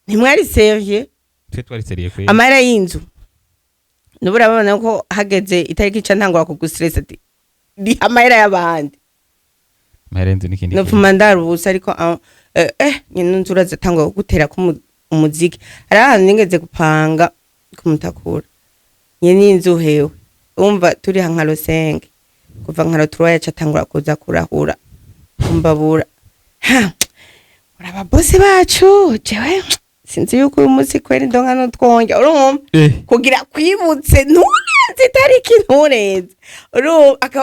ntimwari serie twe twari serie kwe amara y'inzu nubura babona ko hageze itariki ca ntangura kugustress ati ndi amahera y'abandi marenze nikindi nopfuma ndarubusa ariko nyine nzura zatangwa gutera ku umuziki ari ahantu nigeze gupanga kumutakura nyine inzu hewe umva turi nka Rosenge kuva nka Rotroya yacatangura kuza kurahura umbabura uraba boss bacu jewe sinzi yuko uyu munsi kweri ndonka no twonge urumva kugira kwibutse nturenze itariki nturenze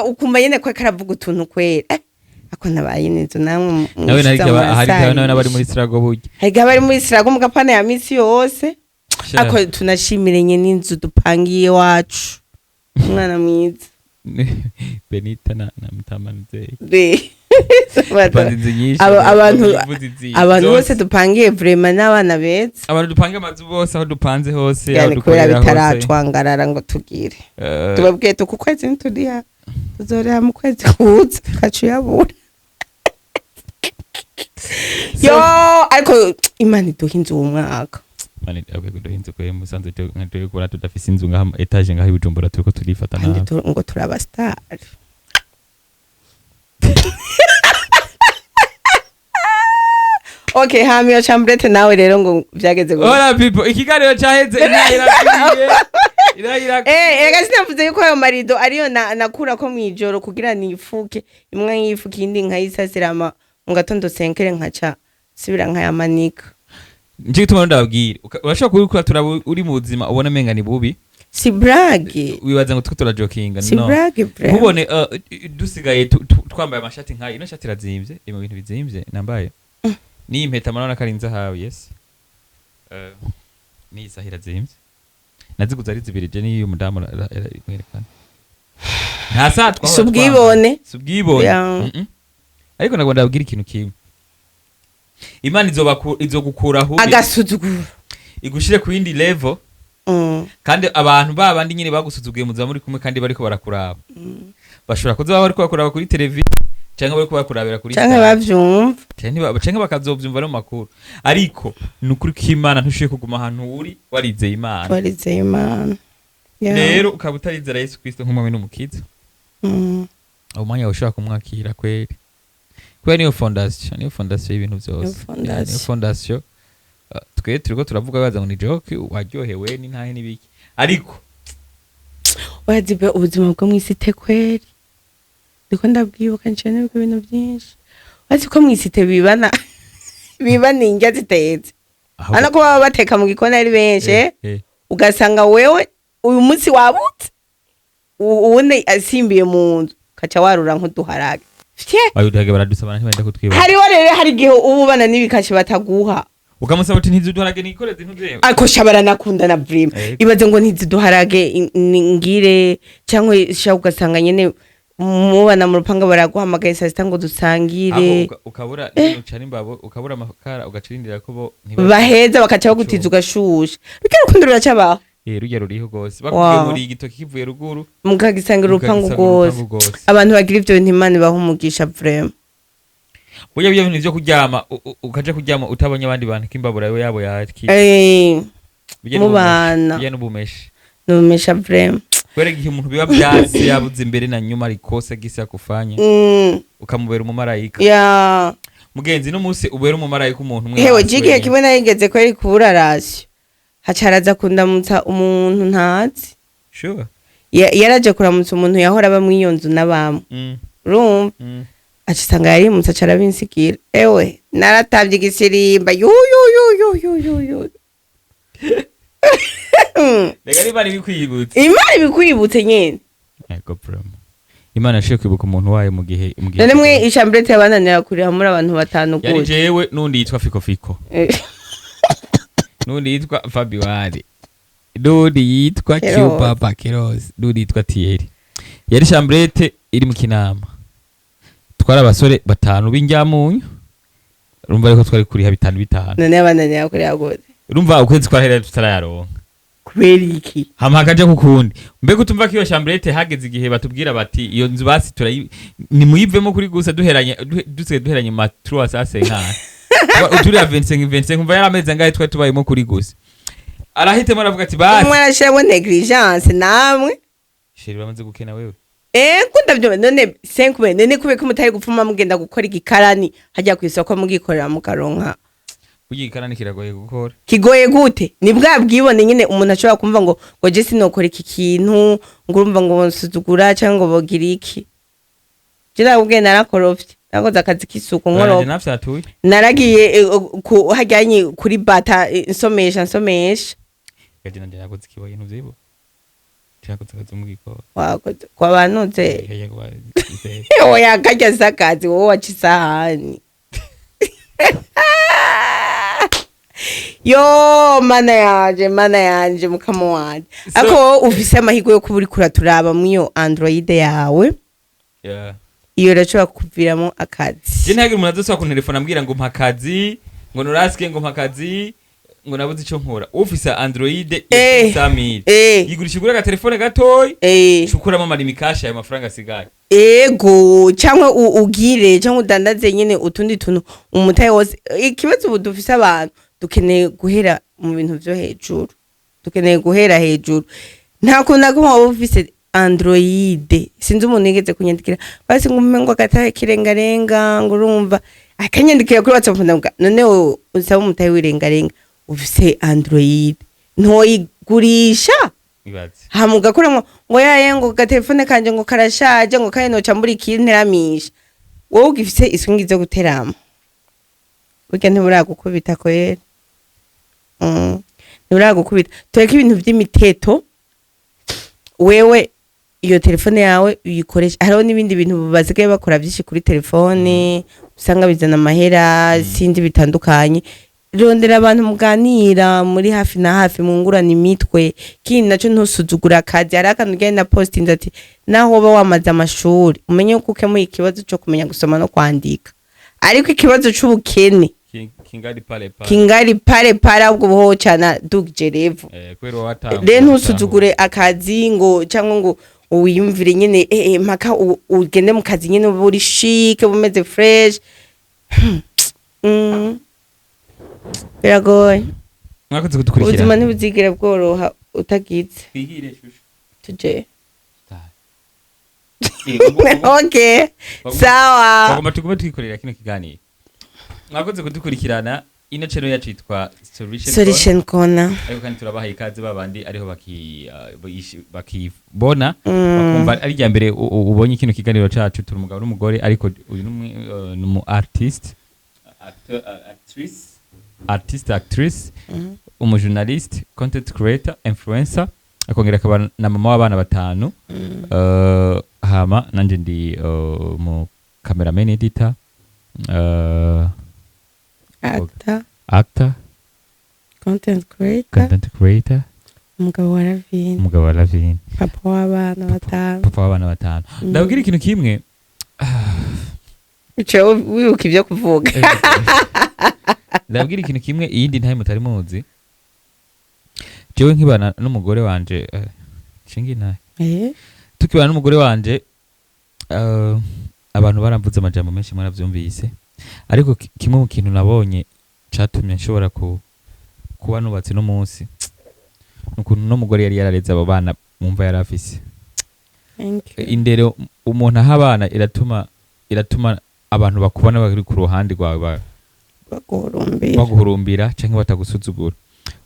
ukuma nyene ko karavuga utuntu kweri ako nabaye n'inzu namwe nawe nawe nabari muri Sirago burya hariga bari muri Sirago mu gapana ya misi yose ako tunashimiranye n'inzu dupangiye wacu umwana mwiza Benita na Mutamanze abantu bose dupangiye vraiment n'abana beza abantu dupangiye amazu bose aho dupanze hose aho dukorera bitaracwangarara ngo tugire tubabwiye tuku kwezi nturiha tuzorera mu kwezi kuza tukacuyabura yo ariko Imana iduha inzu umwaka mani aguduhinze ko musanze ngatwe ko tudafise inzu ngaha etage ngaha ibujumbura turiko turifata na ngo turaba star okay hamiyo chambrete nawe rero ngo vyageze go hola people ikiganiro cyaheze irahira ega sinavuze yuko ayo marido ariyo nakura ko mwijoro kugira nifuke imwe yifuke indi nkayisasirama mu gatondo senkere nkaca sibira nkayamanika nje gituma ndababwira urashobora kubikora turaba uri mu buzima ubona menga ni bubi si brage wibaza ngo tukora jokinga no si brage brave ubone dusigaye twambaye amashati nkayi ino shati razimvye mu bintu bizimvye nambaye ni impeta manona karinza hawe yes ni sahira zimvye naziguza ari zibirije ni uyu mudamu mwerekana nta satwa subwibone ariko nagomba ndabwira ikintu kimwe Imana izogukuraho agasuzuguro igushire ku yindi level kandi abantu babandi nyine bagusuzuguye muza muri kumwe kandi bariko barakuraba bashobora kuza bariko bakuraba kuri televiziyo cyangwa bariko bakurabira kuri cyangwa bavyumva cyangwa bakazovyumva no makuru ariko nukuri ko Imana ntushiye kuguma ahantu uri warizeye Imana rero ukaba utarizera Yesu Kristo nk'umwami n'umukiza umwanya ushaka kumwakira kweri kwa niyo fondation y'ibintu byose niyo fondation twe turiko turavuga baza ngo ni joke waryohewe ni ntahe nibiki ariko wazibe ubuzima bwo mwisite kweri ndiko ndabwibuka ncene ibintu byinshi wazi ko mwisite bibana injya zitetse ana ko baba bateka mu gikona ari benshi ugasanga wewe uyu munsi wabutse uwundi asimbiye mu nzu kaca warura nk'uduharage bayudage baradusaba ntibenda kutwiba hariho rero hari gihe ububana n'ibikashi bataguha ukamusaba uti ntiziduharage nikoreze ntuzewe ariko shabara nakunda na Brima ibaze ngo ntiziduharage ngire cyangwa sha ugasanga nyene mubana mu rupanga baraguhamagaye saa sita ngo dusangire ukabura ucana imbabo ukabura amakara ugacirindira ko bo baheza bakaca bagutiza ugashusha bikari urukundo ruracabaho rujya ruriho rwose bakubwiye muri igitoki kivuye ruguru mukagisangira urupangu rwose abantu bagira ivyo bintu Imana ibaha umugisha vraiment burya byo bintu vyo kuryama ukaja kuryama utabonye abandi bantu kimbabura yo yabo yaki mubana bya n'ubumesha n'ubumesha vraiment kwere gihe umuntu biba byase yabuze imbere na nyuma rikose gisa kufanya ukamubera umumarayika ya mugenzi no munsi ubera umumarayika umuntu umwe hewe jigiye kimwe nayigeze ko ari kubura rasyo hacaraza kundamutsa umuntu ntazi sure yaraje kuramutsa umuntu yahora bamwiyo nzu nabamwe urumva acisanga yari mutsa carabinsigira ewe naratavye igisirimba yu Rega Imana ibikwibutse. Imana ibikwibutse nyene. Ego problem. Imana ashiye kwibuka umuntu wayo mu gihe. None mwe ishambrete yabananira kuri hamwe abantu batanu gute. Yari jewe nundi yitwa Fiko. Nundi yitwa Fabiwari. Nundi yitwa Papa Keros. Nundi yitwa Thierry. Yari shambrete iri mu kinama. Twara abasore batanu b'injyamunyu. Urumva ariko twari kuri ha bitanu. None yabananira kuri yagoze. Urumva ukwezi twarahera tutarayaronka. Kubera iki? Hamakaje kukundi. Mbega utumva ko iyo chambrete hageze igihe batubwira bati iyo nzu basi ni muyivemo kuri gusa duheranye ma 3 sase nka. Uturi ya 25 kumva yarameze ngahe twa tubayemo kuri gusa. Arahitemo aravuga ati basi. Umwana shebo negligence namwe. Sheri bamaze gukena wewe. Kundavyo none 5 none kubeka mutari gupfuma mugenda gukora igikarani hajya ku isoko mugikorera mu karonka. Igikarani kiragoye gukora. Kigoye gute? Ni bwa bwibone nyine umuntu ashobora kumva ngo je sinokora iki kintu, ngo urumva ngo nsuzugura cyangwa ngo bogira iki. Jira ubwe narakorofye. Nakoze akazi k'isuku nkoro. Naragiye hajyanye kuri bata insomesha. Gaje nande yakoze kiboye ntuzibo. Cyakoze akazi mu gikora. Wakoze kwa bantuze. Oya kajya sakazi wowe wacisahani. Yo mana yanje mukamo wanje ako ufise amahirwe yo kuburi kuraturaba mwiyo Android yawe iyo racyo kuviramo akazi je ntagire umuntu azosaba ku telefone ambwira ngo mpakazi ngo nuraske ngo mpakazi ngo nabuze ico nkora ufise Android Samir yigurisha igura ga telefone gatoyi shukuramo marimi cash ya mafaranga asigaye ego cyangwa ugire cyangwa udandaze nyene utundi tuntu umutaye wose ikibazo budufise abantu dukeneye guhera mu bintu byo hejuru dukeneye guhera hejuru nta kuntu ko ufise Android sinzi umuntu yigeze kunyandikira basi ngumengo gataye kirengarenga ngo urumva akanyandikira kuri WhatsApp none usaba umutaye wirengarenga ufise Android ntoyigurisha ibaze hamuga kuramo ngo yaye ngo gatelefone kanje ngo karashaje ngo kaye no cambura ikinteramisha wowe ugifise isungi zo guterama burya ntiburagukubita ko yera ntiburagukubita tureke ibintu by'imiteto wewe iyo telefone yawe uyikoresha hariho n'ibindi bintu bazigaye bakora byinshi kuri telefone usanga bizana amahera sindi bitandukanye rondera abantu muganira muri hafi na hafi mungurana imitwe kindi naco ntusuzugura akazi hari akantu ugenda posting ati naho woba wamaze amashuri umenye ko ukemuye ikibazo cyo kumenya gusoma no kwandika ariko ikibazo c'ubukene kingari pale ubwo buho cyana dugje revo ntusuzugure akazi ngo cyangwa ngo wiyumvire nyene mpaka ugende mu kazi nyene buri chic bumeze fresh biragoye mwakoze kudukurikira ubuzima ntibuzigera bworoha utagize twihire shusho tuje okay sawa bagomba tugume twikorera kino kiganiro mwakoze kudukurikirana ino channel yacu yitwa Solution Corner ariko kandi turabaha ikaze babandi ariho bakibona bakumva ari rya mbere ubonye kino kiganiro cacu turi umugabo n'umugore ariko uyu numu artiste actrice umujournaliste content creator influencer akongera akaba na mama w'abana batanu hama nanje ndi mu cameraman editor actor content creator umugabo wa Ravine, umugabo wa Lavine, papa w'abana batanu. papa w'abana batanu. Ndabwira ikintu kimwe. Ico wibuka ivyo kuvuga. Ndabwira ikintu kimwe iyindi ntaye mutari muzi. Jewe nkibana n'umugore wanje shingi ntaye. Tukibana n'umugore wanje abantu baramvuze amajambo menshi mwaravyumvise. Ariko kimwe mu kintu nabonye catumye nshobora kuba nubatse no munsi. Nukuntu no mugore yari yarareze abo bana mumva yarafise. Indero umuntu ahabana iratuma abantu bakubona bari ku ruhande rwawe baguhurumbira canke batagusuzugura.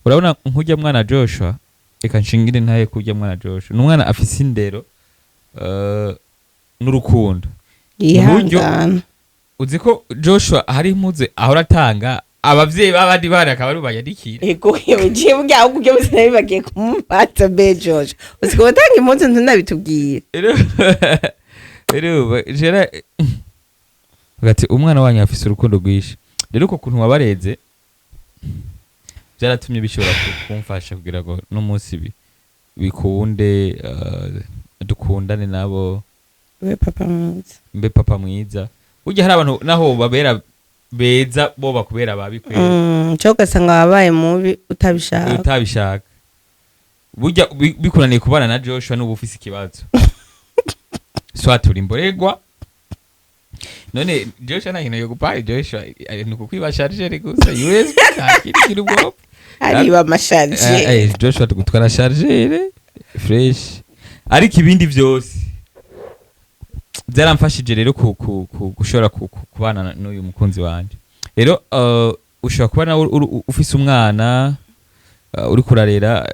Urabona nkujya mwana Joshua, eka nshingire ntaye kujya mwana Joshua. N'umwana afise indero n'urukundo. Yihangana. Uzi ko Joshua hari impuze ahora atanga abavyeyi babandi bana akaba ari bayandikira. Ego yewe bwa ubyo buzina bibagiye kumupata be Joshua. Uzi ko batanga impuze ntunabitubwira. Rero jera bagati umwana wanyu afise urukundo rwishi. Rero ko kuntu wabareze byaratumye bishobora kumfasha kugira ngo no munsi bikunde dukundane nabo. Mbe papa mwiza. Ujya hari abantu naho babera beza bo bakubera babi kwera. Cyo gasanga wabaye mubi utabishaka. Burya bikunaniye kubana na Joshua n'ubu ufise ikibazo. Swaturi imborerwa. None Joshua na hino yo gupari Joshua nuko kwiba charger gusa USB kiri ubwo. Ari ba masharger. Joshua tugutwara charger fresh. Ariko ibindi byose byaramfashije rero gushora kubana n'uyu mukunzi wanje. Rero ushobora kubana ufise umwana uri kurarera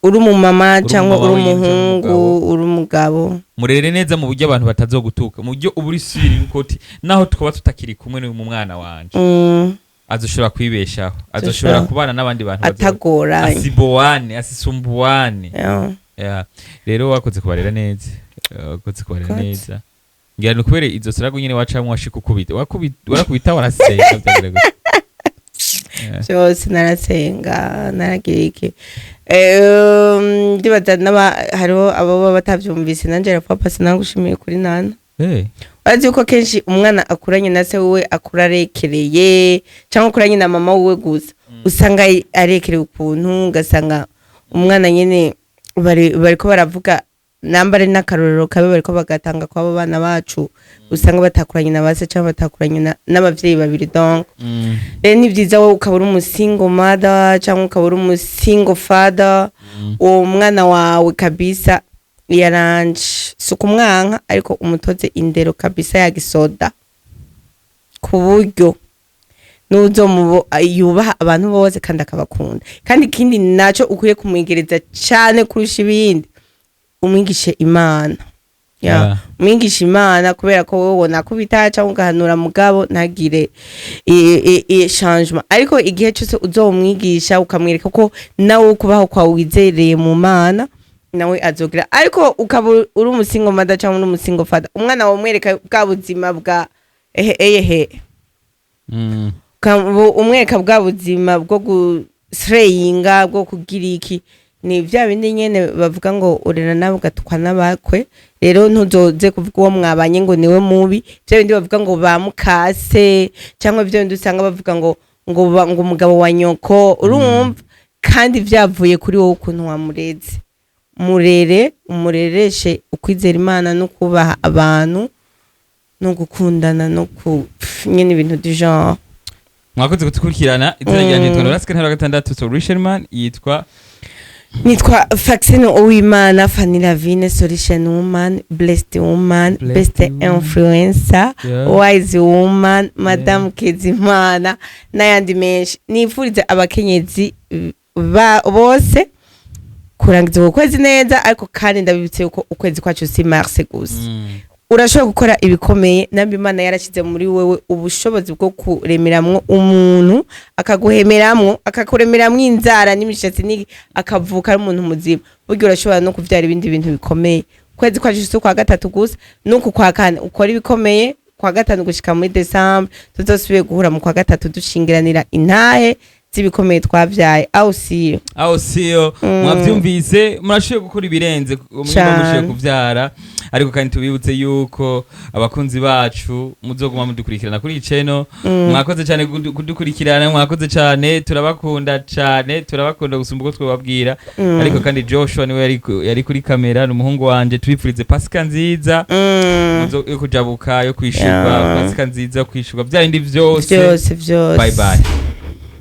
uri umumama cyangwa uri umuhungu uri umugabo, murere neza mu buryo abantu batazogutuka, mu buryo uburi siri ukoti naho tukaba tutakiri kumwe n'uyu mwana wanje. Azoshobora kwibeshaho, azoshobora kubana n'abandi bantu atagoranye, asisumbuwane. Rero wakoze kubarera neza. Neza. Ngira nukubere izo sarago nyine wacamwe washika ukubita. Warakubita warasenga byagere. Cyose narasenga naragirike. Ndibaza naba hariho abo batavyumvise nanje ra papa sinagushimiye kuri nana. Wazi uko kenshi umwana akuranye na se wewe akurarekereye cyangwa akuranye na mama wewe gusa. Usanga arekereye ukuntu ugasanga umwana nyene bariko baravuga nambare n'akarorero kabe bariko bagatanga kwabo bana bacu usanga batakuranye na base cyangwa batakuranye n'abavyeyi babiri. Donc ni byiza wowe ukabura umusingo mother cyangwa ukabura umusingo father, uwo mwana wawe kabisa yaranje sukumwanka ariko umutoze indero kabisa yagisoda ku buryo nuzo mubo yubaha abantu bose kandi akabakunda. Kandi kindi naco ukwiye kumwigereza cyane kurusha ibindi, umwigishe Imana. Umwigishe Imana kubera ko wowe wona kubita cyangwa ugahanura mugabo ntagire changement. Ariko igihe cyose uzomwigisha ukamwereka ko nawe kubaho kwa wizereye mu Mana nawe azogira. Ariko ukaba uri umusingo mada cyangwa umusingo fada, umwana wawe mwereka bwa buzima bwa umwereka bwa buzima bwo gusreyinga bwo kugira iki. Ni vya bindi nyene bavuga ngo urera nabo ugatukwa n'abakwe. Rero ntuzoze kuvuga uwo mwabanye ngo niwe mubi. Vya bindi bavuga ngo bamukase cyangwa vyo bindi usanga bavuga ngo umugabo wa nyoko urumva. Kandi vyavuye kuri wowe ukuntu wamureze. Umurereshe ukwizera Imana no kubaha abantu no gukundana no nyene ibintu du genre. Mwakoze gutukurikirana izina ryanje Ntwaro Raske ntara gatandatu Solution Man nitwa Faxine Uwimana, Fanny Lavine, Solution Woman, Blessed Woman, Best Influencer, Wise Woman, Madame Kezimana n'ayandi menshi. Nifurize abakenyezi bose kurangiza ukwezi neza, ariko kandi ndabibitse uko ukwezi kwacu si mars gusa. Urashobora gukora ibikomeye, nambi Imana yarashize muri wewe ubushobozi bwo kuremeramwo umuntu, akaguhemeramwo, akakuremeramwo inzara n'imishatsi akavuka ari umuntu muzima. Buryo urashobora no kuvyara ibindi bintu bikomeye. Kwezi kwacu si kwa gatatu gusa, nuko kwa kane ukora ibikomeye, kwa gatanu gushika muri December tuzosubiye guhura mu kwa gatatu dushingiranira intahe z'ibikomeye twabyaye aho siyo aho siyo mwavyumvise murashoboye gukora ibirenze mwimba mushoboye kuvyara ariko kandi tubibutse yuko abakunzi bacu muzoguma mudukurikirana kuri channel mwakoze cyane kudukurikirana mwakoze cyane turabakunda gusumba uko twababwira ariko kandi Joshua niwe yari kuri kamera n'umuhungu wanje tubipfurize Pasika nziza yo kujabuka yo kwishurwa Pasika nziza yo kwishurwa byarindi byose byose bye bye